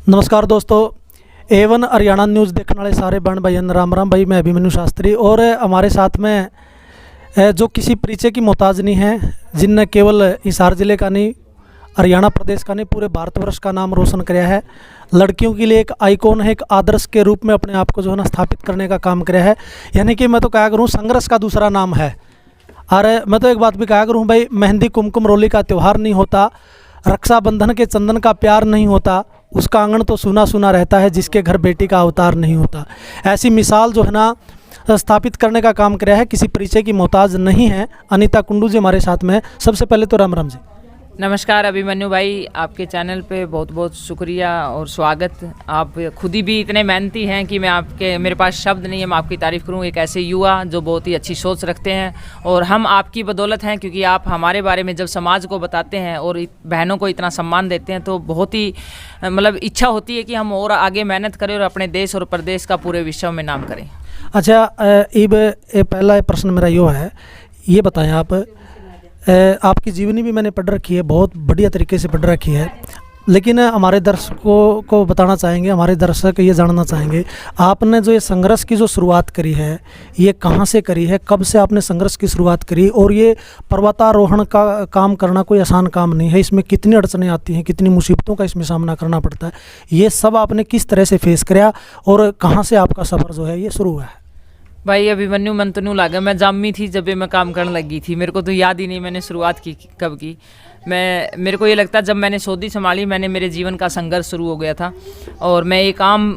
नमस्कार दोस्तों, A1 Haryana news देखने वाले सारे बहन भाइयों राम राम। भाई मैं अभिमन्यु शास्त्री और हमारे साथ में जो किसी परिचय की मोहताज नहीं है, जिनने केवल हिसार ज़िले का नहीं, हरियाणा प्रदेश का नहीं, पूरे भारतवर्ष का नाम रोशन किया है। लड़कियों के लिए एक आइकॉन है, एक आदर्श के रूप में अपने आप को जो है ना स्थापित करने का काम किया है। यानी कि मैं तो कहा करूँ संघर्ष का दूसरा नाम है। और मैं तो एक बात भी कहा करूँ भाई, मेहंदी कुमकुम रोली का त्यौहार नहीं होता, रक्षाबंधन के चंदन का प्यार नहीं होता, उसका आंगन तो सुना सुना रहता है जिसके घर बेटी का अवतार नहीं होता। ऐसी मिसाल जो है ना स्थापित करने का काम किया है, किसी परिचय की मोहताज नहीं है। अनीता कुंडू जी हमारे साथ में है। सबसे पहले तो राम राम जी। नमस्कार अभिमन्यु भाई, आपके चैनल पे बहुत बहुत शुक्रिया और स्वागत। आप खुद ही भी इतने मेहनती हैं कि मेरे पास शब्द नहीं है मैं आपकी तारीफ़ करूं। एक ऐसे युवा जो बहुत ही अच्छी सोच रखते हैं और हम आपकी बदौलत हैं, क्योंकि आप हमारे बारे में जब समाज को बताते हैं और बहनों को इतना सम्मान देते हैं तो बहुत ही इच्छा होती है कि हम और आगे मेहनत करें और अपने देश और प्रदेश का पूरे विश्व में नाम करें। अच्छा, पहला प्रश्न मेरा यो है, ये बताएं आपकी जीवनी भी मैंने पढ़ रखी है, बहुत बढ़िया तरीके से पढ़ रखी है, लेकिन हमारे दर्शकों को बताना चाहेंगे, हमारे दर्शक ये जानना चाहेंगे, आपने जो ये संघर्ष की जो शुरुआत करी है, ये कहाँ से करी है, कब से आपने संघर्ष की शुरुआत करी, और ये पर्वतारोहण का काम करना कोई आसान काम नहीं है, इसमें कितनी अड़चनें आती हैं, कितनी मुसीबतों का इसमें सामना करना पड़ता है, ये सब आपने किस तरह से फेस किया और कहाँ से आपका सफ़र जो है ये शुरू हुआ है? भाई अभिमन्यु मन तो नहीं लागा, मैं जामी थी जब मैं काम करने लगी थी, मेरे को तो याद ही नहीं मैंने शुरुआत की कब की। मेरे को ये लगता है जब मैंने सौदी संभाली मेरे जीवन का संघर्ष शुरू हो गया था। और मैं एक आम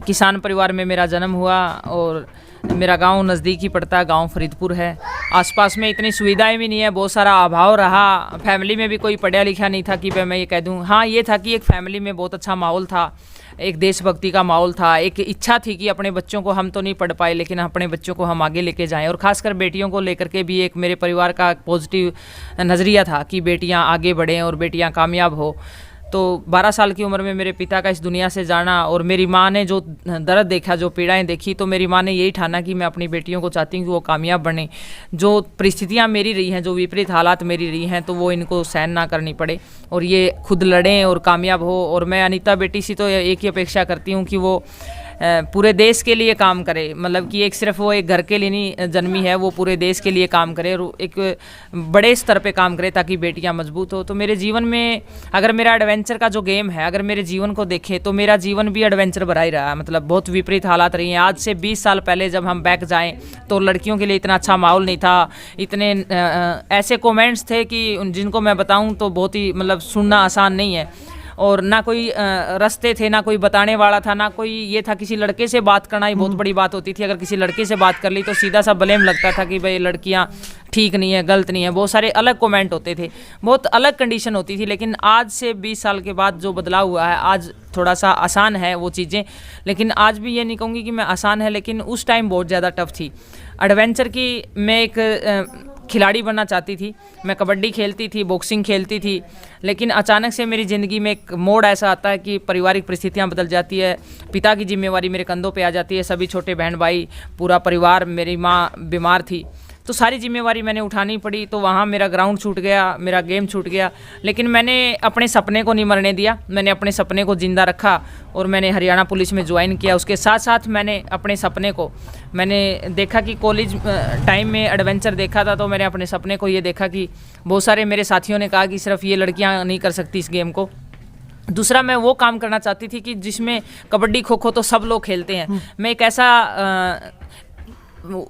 किसान परिवार में मेरा जन्म हुआ और मेरा गांव नज़दीक ही पड़ता है, गांव फरीदपुर है। आसपास में इतनी सुविधाएं भी नहीं है, बहुत सारा अभाव रहा। फैमिली में भी कोई पढ़ा लिखा नहीं था कि मैं ये कह दूं। हाँ, ये था कि एक फैमिली में बहुत अच्छा माहौल था, एक देशभक्ति का माहौल था, एक इच्छा थी कि अपने बच्चों को, हम तो नहीं पढ़ पाए लेकिन अपने बच्चों को हम आगे लेके जाएं। और ख़ासकर बेटियों को लेकर के भी एक मेरे परिवार का पॉजिटिव नज़रिया था कि बेटियां आगे बढ़ें और बेटियां कामयाब हो। तो 12 साल की उम्र में मेरे पिता का इस दुनिया से जाना और मेरी माँ ने जो दर्द देखा, जो पीड़ाएं देखी, तो मेरी माँ ने यही ठाना कि मैं अपनी बेटियों को चाहती हूँ कि वो कामयाब बने। जो परिस्थितियाँ मेरी रही हैं, जो विपरीत हालात मेरी रही हैं, तो वो इनको सहन ना करनी पड़े और ये खुद लड़ें और कामयाब हो। और मैं अनीता बेटी से तो एक ही अपेक्षा करती हूँ कि वो पूरे देश के लिए काम करे, मतलब कि सिर्फ वो एक घर के लिए नहीं जन्मी है, वो पूरे देश के लिए काम करे और एक बड़े स्तर पे काम करे ताकि बेटियां मजबूत हो। तो मेरे जीवन में अगर मेरा एडवेंचर का जो गेम है, अगर मेरे जीवन को देखें तो मेरा जीवन भी एडवेंचर भरा ही रहा है। मतलब बहुत विपरीत हालात रही हैं। आज से 20 साल पहले जब हम बैक जाएँ तो लड़कियों के लिए इतना अच्छा माहौल नहीं था, इतने ऐसे कॉमेंट्स थे कि जिनको मैं बताऊँ तो बहुत ही सुनना आसान नहीं है। और ना कोई रास्ते थे, ना कोई बताने वाला था, ना कोई ये था। किसी लड़के से बात करना ही बहुत बड़ी बात होती थी। अगर किसी लड़के से बात कर ली तो सीधा सा ब्लेम लगता था कि भाई लड़कियां ठीक नहीं है, गलत नहीं है। बहुत सारे अलग कमेंट होते थे, बहुत अलग कंडीशन होती थी। लेकिन आज से 20 साल के बाद जो बदलाव हुआ है, आज थोड़ा सा आसान है वो चीज़ें। लेकिन आज भी ये नहीं कहूँगी कि मैं आसान है, लेकिन उस टाइम बहुत ज़्यादा टफ थी। एडवेंचर की मैं एक खिलाड़ी बनना चाहती थी। मैं कबड्डी खेलती थी, बॉक्सिंग खेलती थी, लेकिन अचानक से मेरी ज़िंदगी में एक मोड़ ऐसा आता है कि पारिवारिक परिस्थितियां बदल जाती है। पिता की जिम्मेवारी मेरे कंधों पे आ जाती है, सभी छोटे बहन भाई, पूरा परिवार, मेरी माँ बीमार थी, तो सारी जिम्मेवारी मैंने उठानी पड़ी। तो वहाँ मेरा ग्राउंड छूट गया, मेरा गेम छूट गया। लेकिन मैंने अपने सपने को नहीं मरने दिया, मैंने अपने सपने को ज़िंदा रखा और मैंने हरियाणा पुलिस में ज्वाइन किया। उसके साथ साथ मैंने अपने सपने को, मैंने देखा कि कॉलेज टाइम में एडवेंचर देखा था, तो मैंने अपने सपने को ये देखा कि बहुत सारे मेरे साथियों ने कहा कि सिर्फ ये लड़कियाँ नहीं कर सकती इस गेम को। दूसरा, मैं वो काम करना चाहती थी कि जिसमें कबड्डी खो खो तो सब लोग खेलते हैं, मैं एक ऐसा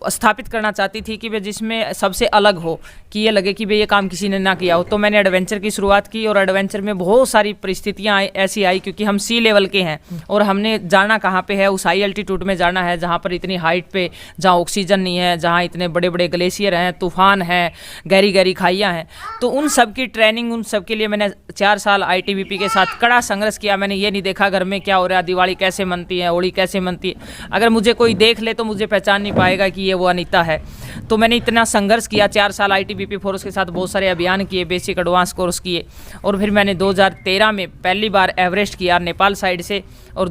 स्थापित करना चाहती थी कि वे जिसमें सबसे अलग हो, कि ये लगे कि भाई ये काम किसी ने ना किया हो। तो मैंने एडवेंचर की शुरुआत की और एडवेंचर में बहुत सारी परिस्थितियाँ ऐसी आई, क्योंकि हम सी लेवल के हैं और हमने जाना कहाँ पे है, उस हाई एल्टीट्यूड में जाना है जहाँ पर इतनी हाइट पे, जहाँ ऑक्सीजन नहीं है, जहाँ इतने बड़े बड़े ग्लेशियर हैं, तूफान हैं, गहरी गहरी खाइयाँ हैं। तो उन सब की ट्रेनिंग, उन सब के लिए मैंने 4 साल ITBP के साथ कड़ा संघर्ष किया। मैंने ये नहीं देखा घर में क्या हो रहा है, दिवाली कैसे मनती है, होली कैसे मनती है। अगर मुझे कोई देख ले तो मुझे पहचान नहीं पाएगा कि ये वो अनीता है। तो मैंने इतना संघर्ष किया, 4 साल ITBP फोर्स के साथ बहुत सारे अभियान किए, बेसिक एडवांस कोर्स किए। और फिर मैंने 2013 में पहली बार एवरेस्ट किया नेपाल साइड से, और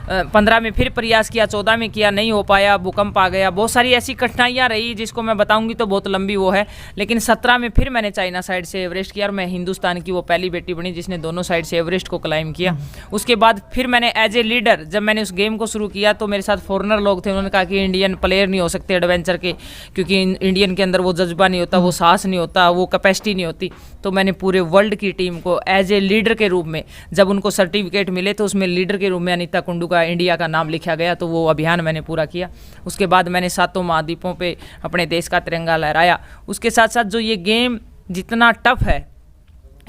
15 में फिर प्रयास किया, 14 में किया, नहीं हो पाया, भूकंप आ गया, बहुत सारी ऐसी कठिनाइयाँ रही जिसको मैं बताऊंगी तो बहुत लंबी वो है। लेकिन 17 में फिर मैंने चाइना साइड से एवरेस्ट किया और मैं हिंदुस्तान की वो पहली बेटी बनी जिसने दोनों साइड से एवरेस्ट को क्लाइम किया। उसके बाद फिर मैंने एज ए लीडर जब मैंने उस गेम को शुरू किया तो मेरे साथ फॉरेनर लोग थे, उन्होंने कहा कि इंडियन प्लेयर नहीं हो सकते एडवेंचर के, क्योंकि इंडियन के अंदर वो जज्बा नहीं होता, वो साहस नहीं होता, वो कैपेसिटी नहीं होती। तो मैंने पूरे वर्ल्ड की टीम को एज ए लीडर के रूप में, जब उनको सर्टिफिकेट मिले तो उसमें लीडर के रूप में अनीता कुंडू का इंडिया का नाम लिखा गया, तो वो अभियान मैंने पूरा किया। उसके बाद मैंने 7 महाद्वीपों पे अपने देश का तिरंगा लहराया। उसके साथ साथ जो ये गेम जितना टफ है,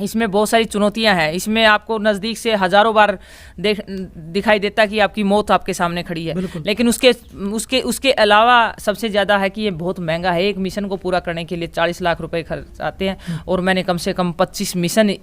इसमें बहुत सारी चुनौतियां हैं, इसमें आपको नज़दीक से हज़ारों बार दिखाई देता कि आपकी मौत आपके सामने खड़ी है, लेकिन उसके अलावा सबसे ज़्यादा है कि ये बहुत महंगा है। एक मिशन को पूरा करने के लिए 40 लाख रुपए खर्च आते हैं और मैंने कम से कम 25 मिशन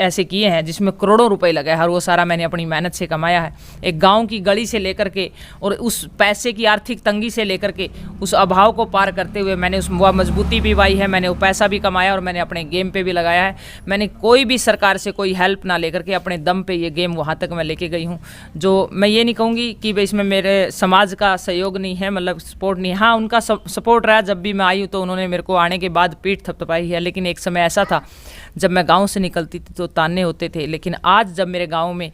ऐसे किए हैं जिसमें करोड़ों रुपए लगे हैं, और वो सारा मैंने अपनी मेहनत से कमाया है। एक गाँव की गली से लेकर के और उस पैसे की आर्थिक तंगी से लेकर के उस अभाव को पार करते हुए मैंने उस मजबूती भी पाई है, मैंने वो पैसा भी कमाया और मैंने अपने गेम पे भी लगाया है। मैंने कोई भी सरकार से कोई हेल्प ना लेकर के अपने दम पे ये गेम वहाँ तक मैं लेके गई हूँ। जो मैं ये नहीं कहूँगी कि भाई इसमें मेरे समाज का सहयोग नहीं है, मतलब सपोर्ट नहीं, हाँ उनका सपोर्ट रहा। जब भी मैं आई हूँ तो उन्होंने मेरे को आने के बाद पीठ थपथपाई है, लेकिन एक समय ऐसा था जब मैं गाँव से निकलती थी तो ताने होते थे। लेकिन आज जब मेरे गाँव में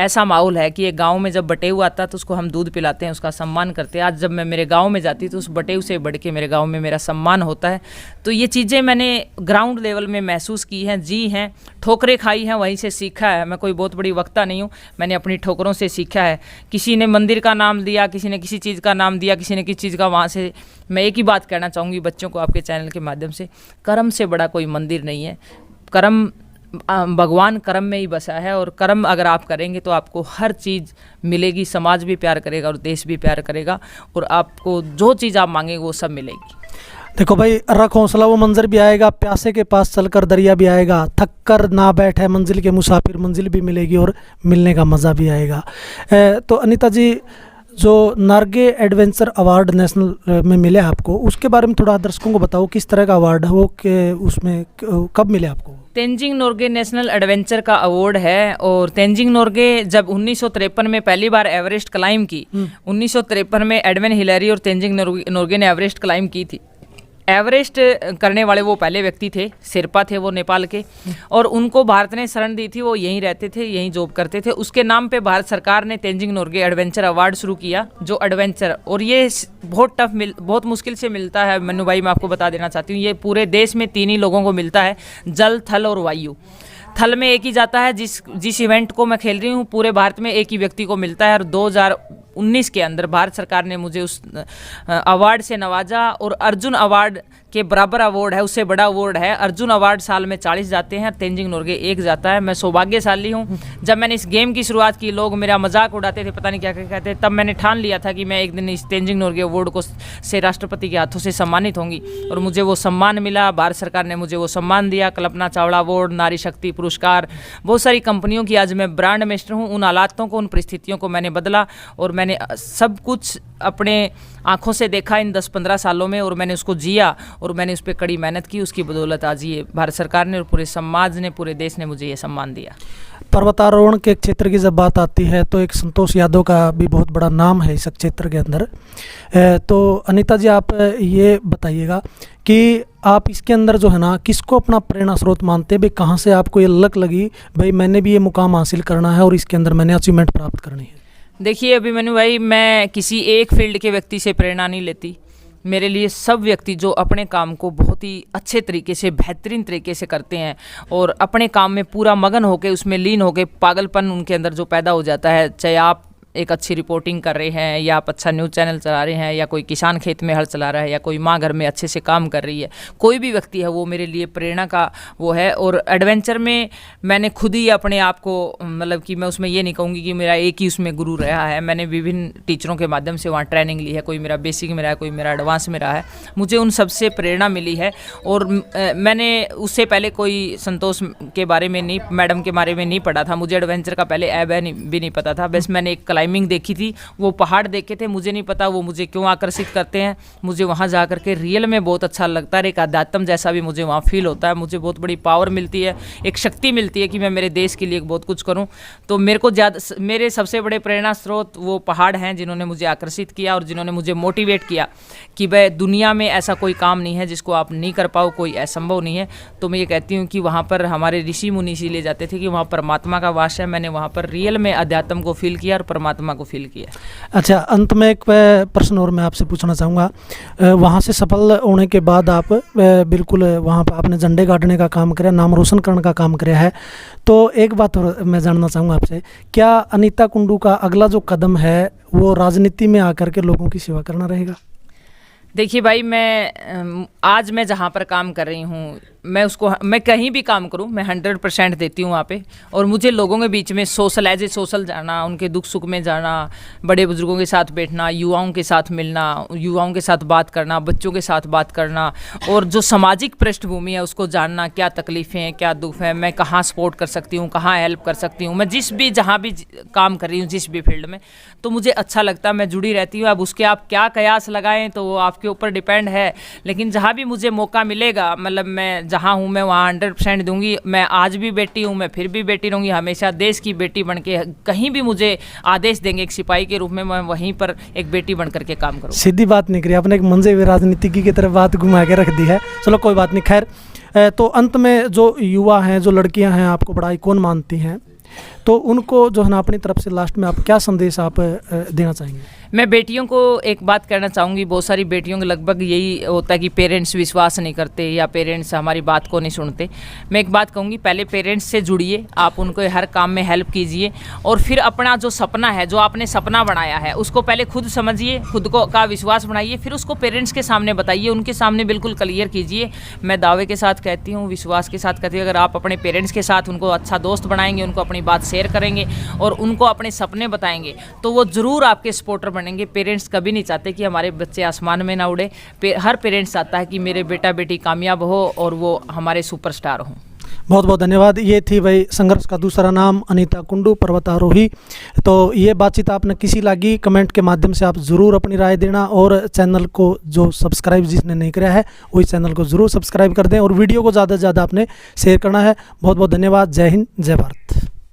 ऐसा माहौल है कि एक गांव में जब बटेऊ आता है तो उसको हम दूध पिलाते हैं, उसका सम्मान करते हैं। आज जब मैं मेरे गांव में जाती तो उस बटेऊ से बढ़ के मेरे गांव में मेरा सम्मान होता है। तो ये चीज़ें मैंने ग्राउंड लेवल में महसूस की हैं, जी हैं, ठोकरें खाई हैं, वहीं से सीखा है। मैं कोई बहुत बड़ी वक्ता नहीं हूँ, मैंने अपनी ठोकरों से सीखा है। किसी ने मंदिर का नाम दिया, किसी ने किसी चीज़ का नाम दिया, किसी ने किसी चीज़ का, वहाँ से मैं एक ही बात कहना चाहूँगी बच्चों को आपके चैनल के माध्यम से, कर्म से बड़ा कोई मंदिर नहीं है। कर्म, भगवान कर्म में ही बसा है, और कर्म अगर आप करेंगे तो आपको हर चीज़ मिलेगी। समाज भी प्यार करेगा और देश भी प्यार करेगा, और आपको जो चीज़ आप मांगेंगे वो सब मिलेगी। देखो भाई, रख हौसला वो मंजर भी आएगा, प्यासे के पास चलकर दरिया भी आएगा, थक कर ना बैठे मंजिल के मुसाफिर, मंजिल भी मिलेगी और मिलने का मज़ा भी आएगा। तो अनीता जी, जो नार्गे एडवेंचर अवार्ड नेशनल में मिले आपको, उसके बारे में थोड़ा दर्शकों को बताओ, किस तरह का अवार्ड है वो, कि उसमें कब मिले आपको? तेंजिंग नोर्गे नेशनल एडवेंचर का अवार्ड है। और तेंजिंग नोर्गे जब 1953 में पहली बार एवरेस्ट क्लाइम की, 1953 में एडविन हिलेरी और तेंजिंग नोर्गे ने एवरेस्ट क्लाइम की थी। एवरेस्ट करने वाले वो पहले व्यक्ति थे, शेरपा थे वो नेपाल के, और उनको भारत ने शरण दी थी। वो यहीं रहते थे, यहीं जॉब करते थे। उसके नाम पे भारत सरकार ने तेंजिंग नोर्गे एडवेंचर अवार्ड शुरू किया, जो एडवेंचर, और ये बहुत बहुत मुश्किल से मिलता है मन्नू भाई, मैं आपको बता देना चाहती हूँ। ये पूरे देश में 3 ही लोगों को मिलता है, जल, थल और वायु। थल में एक ही जाता है, जिस इवेंट को मैं खेल रही हूँ पूरे भारत में एक ही व्यक्ति को मिलता है। और 2019 के अंदर भारत सरकार ने मुझे उस अवार्ड से नवाजा, और अर्जुन अवार्ड के बराबर अवार्ड है, उससे बड़ा अवार्ड है। अर्जुन अवार्ड साल में 40 जाते हैं, तेंजिंग नोर्गे 1 जाता है। मैं सौभाग्यशाली हूँ। जब मैंने इस गेम की शुरुआत की, लोग मेरा मजाक उड़ाते थे, पता नहीं क्या क्या कहते, तब मैंने ठान लिया था कि मैं एक दिन इस तेंजिंग नोर्गे अवार्ड को से राष्ट्रपति के हाथों से सम्मानित होंगी, और मुझे वो सम्मान मिला। भारत सरकार ने मुझे वो सम्मान दिया, कल्पना चावला अवार्ड, नारी शक्ति पुरस्कार, बहुत सारी कंपनियों की आज मैं ब्रांड एम्बेसडर हूँ। उन हालातों को, उन परिस्थितियों को मैंने बदला, और मैंने सब कुछ अपने आंखों से देखा इन 10-15 सालों में, और मैंने उसको जिया, और मैंने उस पर कड़ी मेहनत की। उसकी बदौलत आज ये भारत सरकार ने और पूरे समाज ने, पूरे देश ने मुझे ये सम्मान दिया। पर्वतारोहण के क्षेत्र की जब बात आती है तो एक संतोष यादव का भी बहुत बड़ा नाम है इस क्षेत्र के अंदर। तो अनीता जी, आप ये बताइएगा कि आप इसके अंदर जो है ना, किसको अपना प्रेरणा स्रोत मानते हैं? भाई कहाँ से आपको ये लग लगी भाई मैंने भी ये मुकाम हासिल करना है और इसके अंदर मैंने अचीवमेंट प्राप्त करनी है? देखिए अभी मनु भाई, मैं किसी एक फील्ड के व्यक्ति से प्रेरणा नहीं लेती। मेरे लिए सब व्यक्ति जो अपने काम को बहुत ही अच्छे तरीके से, बेहतरीन तरीके से करते हैं और अपने काम में पूरा मगन होकर, उसमें लीन होकर, पागलपन उनके अंदर जो पैदा हो जाता है, चाहे आप एक अच्छी रिपोर्टिंग कर रहे हैं, या आप अच्छा न्यूज़ चैनल चला रहे हैं, या कोई किसान खेत में हल चला रहा है, या कोई माँ घर में अच्छे से काम कर रही है, कोई भी व्यक्ति है वो मेरे लिए प्रेरणा का वो है। और एडवेंचर में मैंने खुद ही अपने आप को, मतलब कि मैं उसमें ये नहीं कहूँगी कि मेरा एक ही उसमें गुरु रहा है। मैंने विभिन्न टीचरों के माध्यम से वहाँ ट्रेनिंग ली है, कोई मेरा बेसिक में रहा है, कोई मेरा एडवांस में रहा है। मुझे उन सबसे प्रेरणा मिली है। और मैंने उससे पहले कोई संतोष के बारे में नहीं, मैडम के बारे में नहीं पढ़ा था। मुझे एडवेंचर का पहले भी नहीं पता था। बस मैंने एक टाइमिंग देखी थी, वो पहाड़ देखे थे, मुझे नहीं पता वो मुझे क्यों आकर्षित करते हैं। मुझे वहाँ जा कर के रियल में बहुत अच्छा लगता है, एक आध्यात्म जैसा भी मुझे वहाँ फील होता है, मुझे बहुत बड़ी पावर मिलती है, एक शक्ति मिलती है कि मैं मेरे देश के लिए बहुत कुछ करूँ। तो मेरे को मेरे सबसे बड़े प्रेरणा स्रोत वो पहाड़ हैं जिन्होंने मुझे आकर्षित किया और जिन्होंने मुझे मोटिवेट किया कि भाई दुनिया में ऐसा कोई काम नहीं है जिसको आप नहीं कर पाओ, कोई असंभव नहीं है। तो मैं ये कहती हूँ कि वहाँ पर हमारे ऋषि मुनि इसीलिए जाते थे कि वहाँ परमात्मा का वास है। मैंने वहाँ पर रियल में अध्यात्म को फील किया और परमात्मा को फील किया। अच्छा, अंत में एक प्रश्न और मैं आपसे पूछना चाहूँगा। वहाँ से सफल होने के बाद आप बिल्कुल वहाँ पर आपने झंडे गाड़ने का काम किया, नाम रोशन करने का काम किया है। तो एक बात और मैं जानना चाहूँगा आपसे, क्या अनीता कुंडू का अगला जो कदम है वो राजनीति में आकर के लोगों की सेवा करना रहेगा? देखिए भाई, आज मैं जहाँ पर काम कर रही हूँ, मैं कहीं भी काम करूँ, मैं 100% देती हूँ वहाँ पे। और मुझे लोगों के बीच में सोशल जाना, उनके दुख सुख में जाना, बड़े बुजुर्गों के साथ बैठना, युवाओं के साथ मिलना, युवाओं के साथ बात करना, बच्चों के साथ बात करना, और जो सामाजिक पृष्ठभूमि है उसको जानना, क्या तकलीफ़ें हैं, क्या दुख है, मैं कहाँ सपोर्ट कर सकती हूँ, कहाँ हेल्प कर सकती हूँ। मैं जहाँ भी काम कर रही हूँ, जिस भी फील्ड में, तो मुझे अच्छा लगता है, मैं जुड़ी रहती हूँ। अब उसके आप क्या कयास लगाएं तो वो आपके ऊपर डिपेंड है, लेकिन जहाँ भी मुझे मौका मिलेगा, मतलब मैं जहाँ हूँ मैं वहाँ 100% दूंगी। मैं आज भी बेटी हूँ, मैं फिर भी बेटी रहूँगी, हमेशा देश की बेटी बन के। कहीं भी मुझे आदेश देंगे एक सिपाही के रूप में, मैं वहीं पर एक बेटी बन करके काम करूँ। सीधी बात नहीं करी आपने, एक मंजे हुए राजनीतिज्ञ की तरफ बात घुमा के रख दी है। चलो कोई बात नहीं। खैर, तो अंत में जो युवा हैं, जो लड़कियां हैं, आपको बड़ा आइकॉन मानती हैं, तो उनको जो है ना अपनी तरफ से लास्ट में आप क्या संदेश आप देना चाहेंगे? मैं बेटियों को एक बात कहना चाहूँगी। बहुत सारी बेटियों को लगभग यही होता है कि पेरेंट्स विश्वास नहीं करते या पेरेंट्स हमारी बात को नहीं सुनते। मैं एक बात कहूँगी, पहले पेरेंट्स से जुड़िए, आप उनको हर काम में हेल्प कीजिए, और फिर अपना जो सपना है, जो आपने सपना बनाया है, उसको पहले खुद समझिए, खुद को का विश्वास बनाइए, फिर उसको पेरेंट्स के सामने बताइए, उनके सामने बिल्कुल क्लियर कीजिए। मैं दावे के साथ कहती हूँ, विश्वास के साथ कहती हूँ, अगर आप अपने पेरेंट्स के साथ उनको अच्छा दोस्त बनाएंगे, उनको अपनी बात शेयर करेंगे और उनको अपने सपने बताएंगे, तो वो ज़रूर आपके सपोर्टर बनेंगे। पेरेंट्स कभी नहीं चाहते कि हमारे बच्चे आसमान में ना उड़े। हर पेरेंट्स चाहता है कि मेरे बेटा बेटी कामयाब हो और वो हमारे सुपरस्टार हों। बहुत बहुत धन्यवाद। ये थी भाई संघर्ष का दूसरा नाम अनीता कुंडू, पर्वतारोही। तो ये बातचीत आपने किसी लगी, कमेंट के माध्यम से आप ज़रूर अपनी राय देना, और चैनल को जो सब्सक्राइब जिसने नहीं किया है वही चैनल को ज़रूर सब्सक्राइब कर दें, और वीडियो को ज़्यादा से ज़्यादा आपने शेयर करना है। बहुत बहुत धन्यवाद। जय हिंद, जय भारत।